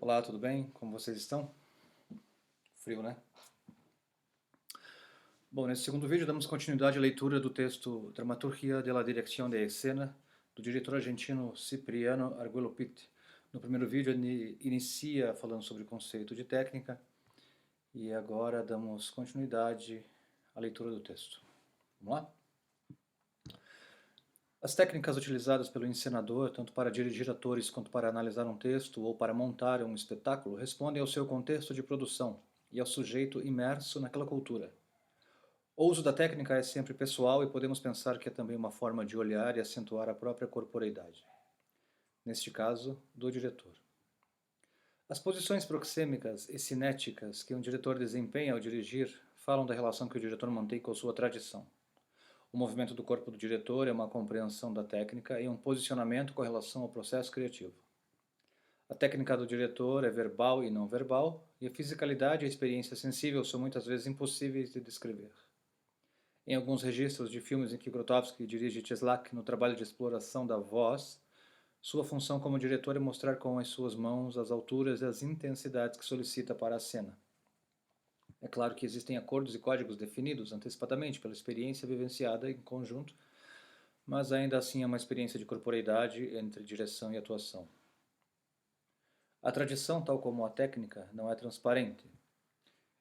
Olá, tudo bem? Como vocês estão? Frio, né? Bom, nesse segundo vídeo damos continuidade à leitura do texto Dramaturgia de la Dirección de Escena, do diretor argentino Cipriano Arguello Pitt. No primeiro vídeo ele inicia falando sobre o conceito de técnica e agora damos continuidade à leitura do texto. Vamos lá? As técnicas utilizadas pelo encenador, tanto para dirigir atores quanto para analisar um texto ou para montar um espetáculo, respondem ao seu contexto de produção e ao sujeito imerso naquela cultura. O uso da técnica é sempre pessoal e podemos pensar que é também uma forma de olhar e acentuar a própria corporeidade. Neste caso, do diretor. As posições proxêmicas e cinéticas que um diretor desempenha ao dirigir falam da relação que o diretor mantém com sua tradição. O movimento do corpo do diretor é uma compreensão da técnica e um posicionamento com relação ao processo criativo. A técnica do diretor é verbal e não verbal, e a fisicalidade e a experiência sensível são muitas vezes impossíveis de descrever. Em alguns registros de filmes em que Grotowski dirige Cieslak no trabalho de exploração da voz, sua função como diretor é mostrar com as suas mãos as alturas e as intensidades que solicita para a cena. É claro que existem acordos e códigos definidos antecipadamente pela experiência vivenciada em conjunto, mas ainda assim é uma experiência de corporeidade entre direção e atuação. A tradição, tal como a técnica, não é transparente.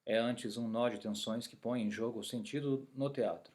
É antes um nó de tensões que põe em jogo o sentido no teatro.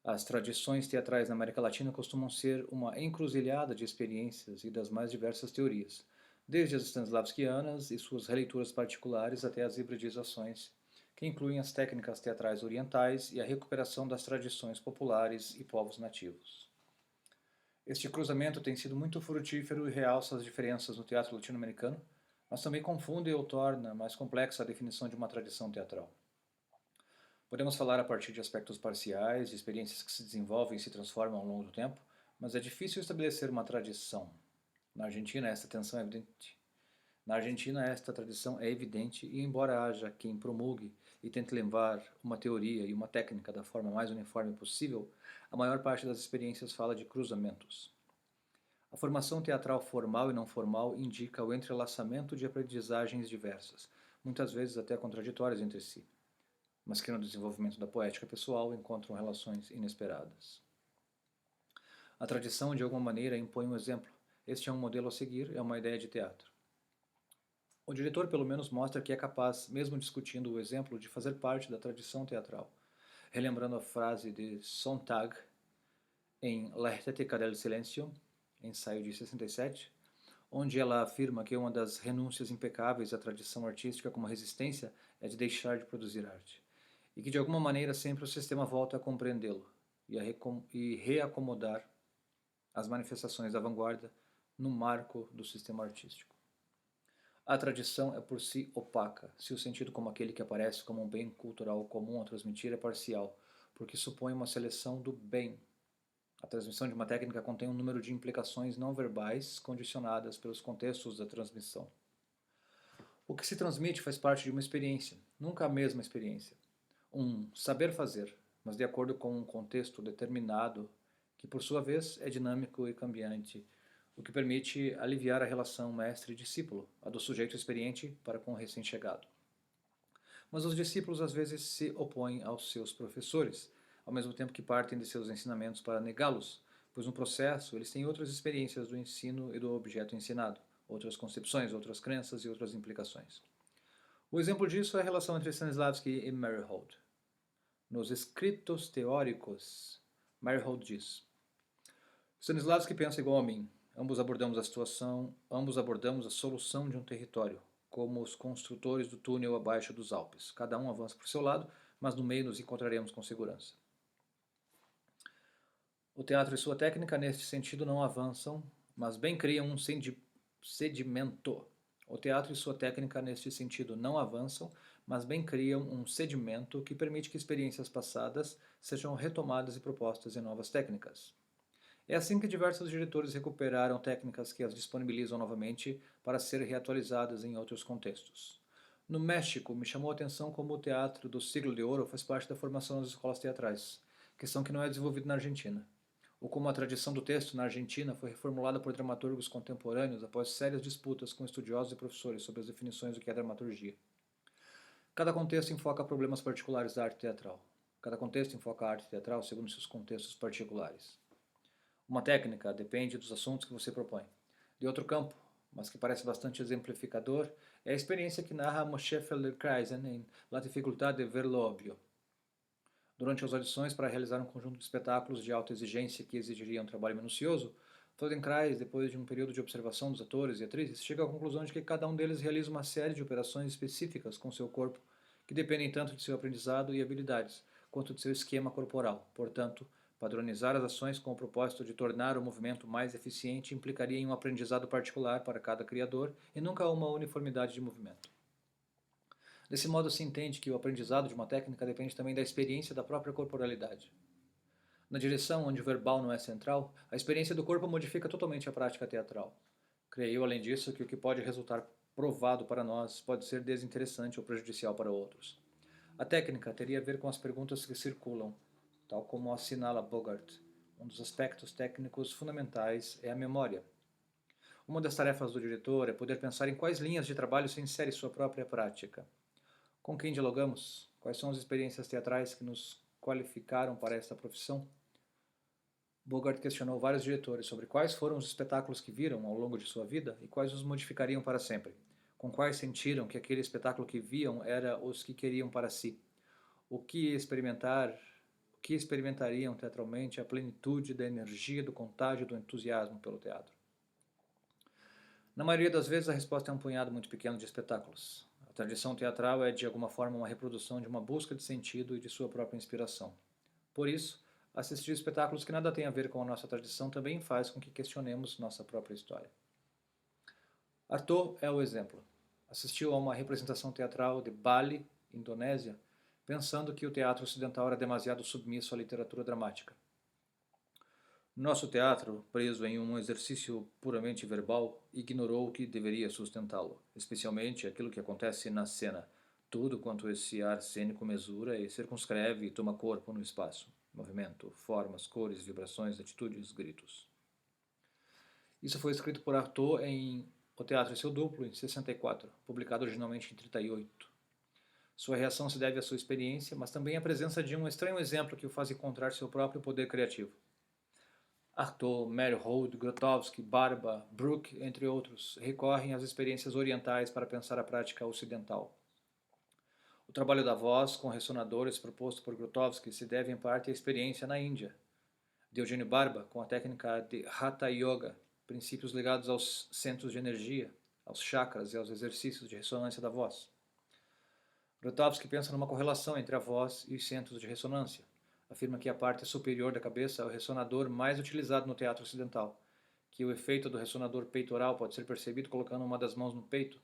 As tradições teatrais na América Latina costumam ser uma encruzilhada de experiências e das mais diversas teorias, desde as stanislavskianas e suas releituras particulares até as hibridizações, que incluem as técnicas teatrais orientais e a recuperação das tradições populares e povos nativos. Este cruzamento tem sido muito frutífero e realça as diferenças no teatro latino-americano, mas também confunde ou torna mais complexa a definição de uma tradição teatral. Podemos falar a partir de aspectos parciais, de experiências que se desenvolvem e se transformam ao longo do tempo, mas é difícil estabelecer uma tradição. Na Argentina, esta tensão é evidente. Na Argentina, esta tradição é evidente e, embora haja quem promulgue e tente levar uma teoria e uma técnica da forma mais uniforme possível, a maior parte das experiências fala de cruzamentos. A formação teatral formal e não formal indica o entrelaçamento de aprendizagens diversas, muitas vezes até contraditórias entre si, mas que no desenvolvimento da poética pessoal encontram relações inesperadas. A tradição, de alguma maneira, impõe um exemplo. Este é um modelo a seguir, é uma ideia de teatro. O diretor, pelo menos, mostra que é capaz, mesmo discutindo o exemplo, de fazer parte da tradição teatral, relembrando a frase de Sontag em La Estética del Silencio, ensaio de 67, onde ela afirma que uma das renúncias impecáveis à tradição artística como resistência é de deixar de produzir arte, e que de alguma maneira sempre o sistema volta a compreendê-lo e reacomodar as manifestações da vanguarda no marco do sistema artístico. A tradição é por si opaca, se o sentido como aquele que aparece como um bem cultural comum a transmitir é parcial, porque supõe uma seleção do bem. A transmissão de uma técnica contém um número de implicações não verbais condicionadas pelos contextos da transmissão. O que se transmite faz parte de uma experiência, nunca a mesma experiência. Um saber fazer, mas de acordo com um contexto determinado, que por sua vez é dinâmico e cambiante, o que permite aliviar a relação mestre-discípulo, a do sujeito experiente para com o recém-chegado. Mas os discípulos às vezes se opõem aos seus professores, ao mesmo tempo que partem de seus ensinamentos para negá-los, pois no processo eles têm outras experiências do ensino e do objeto ensinado, outras concepções, outras crenças e outras implicações. O exemplo disso é a relação entre Stanislavski e Meyerhold. Nos escritos teóricos, Meyerhold diz: Stanislavski pensa igual a mim. Ambos abordamos a situação, ambos abordamos a solução de um território, como os construtores do túnel abaixo dos Alpes. Cada um avança por seu lado, mas no meio nos encontraremos com segurança. O teatro e sua técnica, neste sentido, não avançam, mas bem criam um sedimento. O teatro e sua técnica, neste sentido, não avançam, mas bem criam um sedimento que permite que experiências passadas sejam retomadas e propostas em novas técnicas. É assim que diversos diretores recuperaram técnicas que as disponibilizam novamente para serem reatualizadas em outros contextos. No México, me chamou a atenção como o teatro do Siglo de Ouro faz parte da formação das escolas teatrais, questão que não é desenvolvida na Argentina. ou como a tradição do texto na Argentina foi reformulada por dramaturgos contemporâneos após sérias disputas com estudiosos e professores sobre as definições do que é dramaturgia. Cada contexto enfoca problemas particulares da arte teatral. Cada contexto enfoca a arte teatral segundo seus contextos particulares. Uma técnica depende dos assuntos que você propõe. De outro campo, mas que parece bastante exemplificador, é a experiência que narra Moshe Feldenkrais em La Dificuldade de ver lo obvio. Durante as audições para realizar um conjunto de espetáculos de alta exigência que exigiriam um trabalho minucioso, Feldenkrais, depois de um período de observação dos atores e atrizes, chega à conclusão de que cada um deles realiza uma série de operações específicas com seu corpo que dependem tanto de seu aprendizado e habilidades, quanto de seu esquema corporal. Portanto, padronizar as ações com o propósito de tornar o movimento mais eficiente implicaria em um aprendizado particular para cada criador e nunca uma uniformidade de movimento. Desse modo, se entende que o aprendizado de uma técnica depende também da experiência da própria corporalidade. Na direção onde o verbal não é central, a experiência do corpo modifica totalmente a prática teatral. Creio, além disso, que o que pode resultar provado para nós pode ser desinteressante ou prejudicial para outros. A técnica teria a ver com as perguntas que circulam, tal como assinala Bogart. Um dos aspectos técnicos fundamentais é a memória. Uma das tarefas do diretor é poder pensar em quais linhas de trabalho se insere sua própria prática. Com quem dialogamos? Quais são as experiências teatrais que nos qualificaram para esta profissão? Bogart questionou vários diretores sobre quais foram os espetáculos que viram ao longo de sua vida e quais os modificariam para sempre, com quais sentiram que aquele espetáculo que viam era os que queriam para si, o que experimentariam teatralmente a plenitude da energia, do contágio, do entusiasmo pelo teatro. Na maioria das vezes a resposta é um punhado muito pequeno de espetáculos. A tradição teatral é de alguma forma uma reprodução de uma busca de sentido e de sua própria inspiração. Por isso, assistir espetáculos que nada têm a ver com a nossa tradição também faz com que questionemos nossa própria história. Artaud é o exemplo. Assistiu a uma representação teatral de Bali, Indonésia, pensando que o teatro ocidental era demasiado submisso à literatura dramática. Nosso teatro, preso em um exercício puramente verbal, ignorou o que deveria sustentá-lo, especialmente aquilo que acontece na cena, tudo quanto esse ar cênico mesura e circunscreve e toma corpo no espaço. Movimento, formas, cores, vibrações, atitudes, gritos. Isso foi escrito por Artaud em O Teatro e Seu Duplo, em 64, publicado originalmente em 38. Sua reação se deve à sua experiência, mas também à presença de um estranho exemplo que o faz encontrar seu próprio poder criativo. Artaud, Meyerhold, Grotowski, Barba, Brooke, entre outros, recorrem às experiências orientais para pensar a prática ocidental. O trabalho da voz com ressonadores proposto por Grotowski se deve em parte à experiência na Índia. De Eugênio Barba, com a técnica de Hatha Yoga, princípios ligados aos centros de energia, aos chakras e aos exercícios de ressonância da voz. Grotowski pensa numa correlação entre a voz e os centros de ressonância. Afirma que a parte superior da cabeça é o ressonador mais utilizado no teatro ocidental, que o efeito do ressonador peitoral pode ser percebido colocando uma das mãos no peito,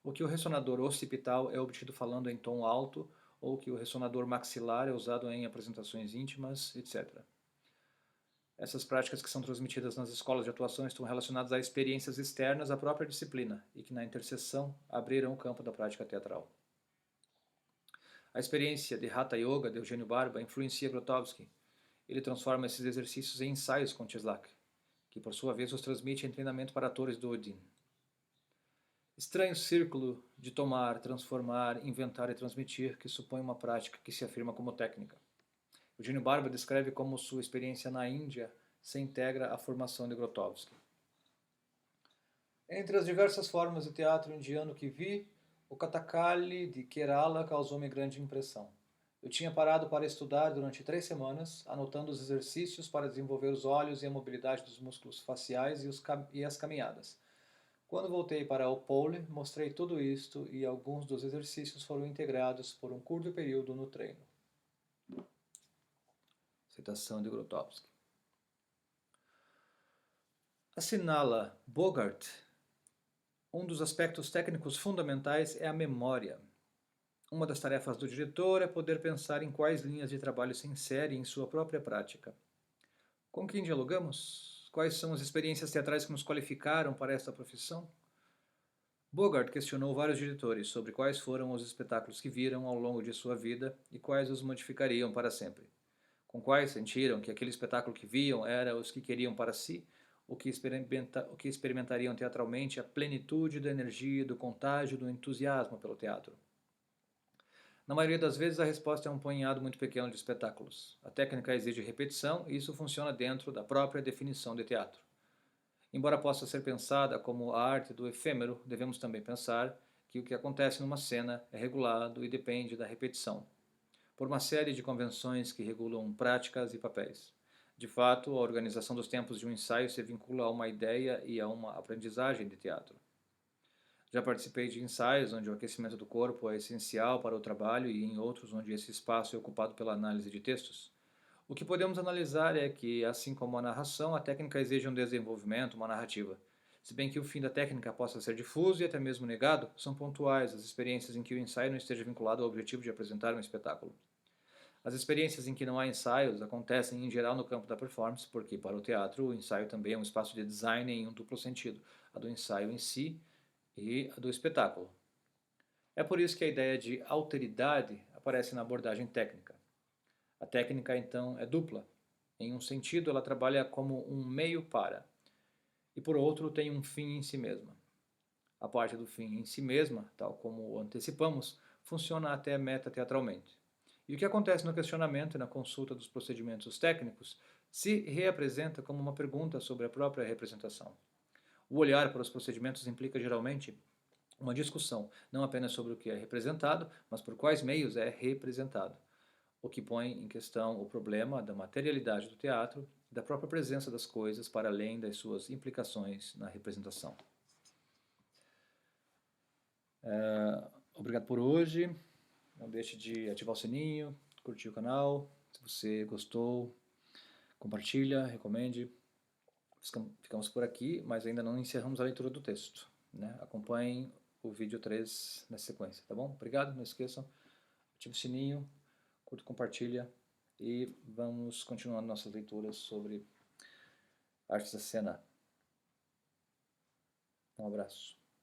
ou que o ressonador occipital é obtido falando em tom alto, ou que o ressonador maxilar é usado em apresentações íntimas, etc. Essas práticas que são transmitidas nas escolas de atuação estão relacionadas a experiências externas à própria disciplina e que na interseção abriram o campo da prática teatral. A experiência de Hatha Yoga de Eugênio Barba influencia Grotowski. Ele transforma esses exercícios em ensaios com Cieslak, que por sua vez os transmite em treinamento para atores do Odin. Estranho círculo de tomar, transformar, inventar e transmitir que supõe uma prática que se afirma como técnica. Eugênio Barba descreve como sua experiência na Índia se integra à formação de Grotowski. Entre as diversas formas de teatro indiano que vi, o Kathakali de Kerala causou-me grande impressão. Eu tinha parado para estudar durante 3 semanas, anotando os exercícios para desenvolver os olhos e a mobilidade dos músculos faciais e as caminhadas. Quando voltei para o Pole, mostrei tudo isto e alguns dos exercícios foram integrados por um curto período no treino. Citação de Grotowski. Assinala Bogart. Um dos aspectos técnicos fundamentais é a memória. Uma das tarefas do diretor é poder pensar em quais linhas de trabalho se insere em sua própria prática. Com quem dialogamos? Quais são as experiências teatrais que nos qualificaram para esta profissão? Bogart questionou vários diretores sobre quais foram os espetáculos que viram ao longo de sua vida e quais os modificariam para sempre, com quais sentiram que aquele espetáculo que viam era os que queriam para si, o que experimentariam teatralmente a plenitude da energia, do contágio, do entusiasmo pelo teatro. Na maioria das vezes, a resposta é um punhado muito pequeno de espetáculos. A técnica exige repetição e isso funciona dentro da própria definição de teatro. Embora possa ser pensada como a arte do efêmero, devemos também pensar que o que acontece numa cena é regulado e depende da repetição, por uma série de convenções que regulam práticas e papéis. De fato, a organização dos tempos de um ensaio se vincula a uma ideia e a uma aprendizagem de teatro. Já participei de ensaios onde o aquecimento do corpo é essencial para o trabalho e em outros onde esse espaço é ocupado pela análise de textos. O que podemos analisar é que, assim como a narração, a técnica exige um desenvolvimento, uma narrativa. Se bem que o fim da técnica possa ser difuso e até mesmo negado, são pontuais as experiências em que o ensaio não esteja vinculado ao objetivo de apresentar um espetáculo. As experiências em que não há ensaios acontecem em geral no campo da performance, porque para o teatro o ensaio também é um espaço de design em um duplo sentido, a do ensaio em si e a do espetáculo. É por isso que a ideia de alteridade aparece na abordagem técnica. A técnica, então, é dupla. Em um sentido, ela trabalha como um meio para, e por outro, tem um fim em si mesma. A parte do fim em si mesma, tal como antecipamos, funciona até metateatralmente. E o que acontece no questionamento e na consulta dos procedimentos técnicos se reapresenta como uma pergunta sobre a própria representação. O olhar para os procedimentos implica geralmente uma discussão, não apenas sobre o que é representado, mas por quais meios é representado, o que põe em questão o problema da materialidade do teatro e da própria presença das coisas para além das suas implicações na representação. Obrigado por hoje. Não deixe de ativar o sininho, curtir o canal. Se você gostou, compartilha, recomende. Ficamos por aqui, mas ainda não encerramos a leitura do texto, né? Acompanhem o vídeo 3 na sequência, tá bom? Obrigado, não esqueçam, ative o sininho, curta, compartilha e vamos continuando nossas leituras sobre artes da cena. Um abraço.